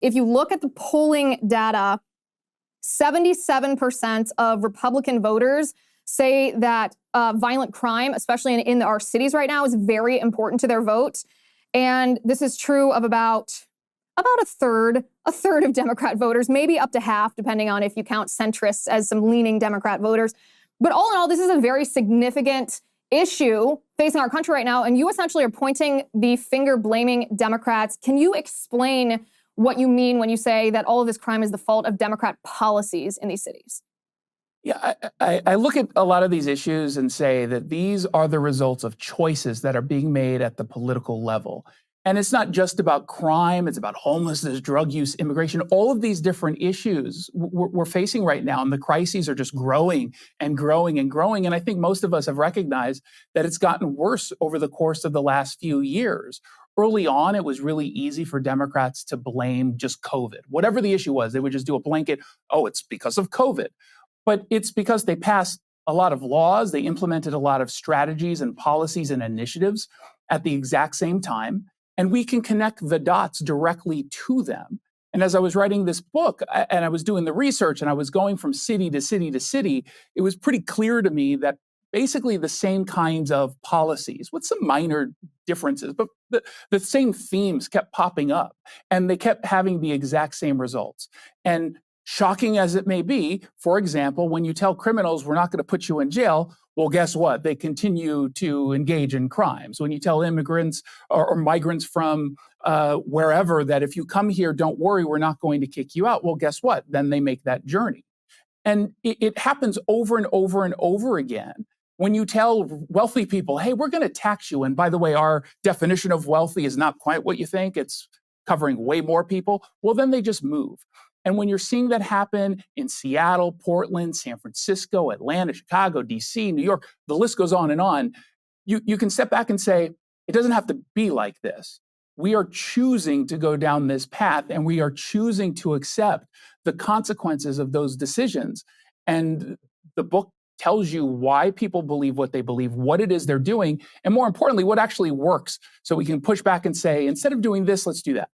if you look at the polling data, 77% of Republican voters say that violent crime, especially in our cities right now, is very important to their vote. And this is true of about a third of Democrat voters, maybe up to half, depending on if you count centrists as some leaning Democrat voters. But all in all, this is a very significant issue facing our country right now. And you essentially are pointing the finger, blaming Democrats. Can you explain what you mean when you say that all of this crime is the fault of Democrat policies in these cities? Yeah, I look at a lot of these issues and say that these are the results of choices that are being made at the political level. And it's not just about crime, it's about homelessness, drug use, immigration, all of these different issues we're facing right now. And the crises are just growing and growing and growing. And I think most of us have recognized that it's gotten worse over the course of the last few years. Early on, it was really easy for Democrats to blame just COVID. Whatever the issue was, they would just do a blanket, oh, it's because of COVID. But it's because they passed a lot of laws, they implemented a lot of strategies and policies and initiatives at the exact same time. And we can connect the dots directly to them. And as I was writing this book and I was doing the research and I was going from city to city to city, it was pretty clear to me that basically the same kinds of policies with some minor differences, but the same themes kept popping up and they kept having the exact same results. And shocking as it may be, for example, when you tell criminals we're not going to put you in jail, well, guess what? They continue to engage in crimes. When you tell immigrants or migrants from wherever that if you come here, don't worry, we're not going to kick you out. Well, guess what? Then they make that journey. And it happens over and over and over again. When you tell wealthy people, hey, we're going to tax you. And by the way, our definition of wealthy is not quite what you think. It's covering way more people. Well, then they just move. And when you're seeing that happen in Seattle, Portland, San Francisco, Atlanta, Chicago, DC, New York, the list goes on, you can step back and say, it doesn't have to be like this. We are choosing to go down this path and we are choosing to accept the consequences of those decisions. And the book tells you why people believe what they believe, what it is they're doing, and more importantly, what actually works. So we can push back and say, instead of doing this, let's do that.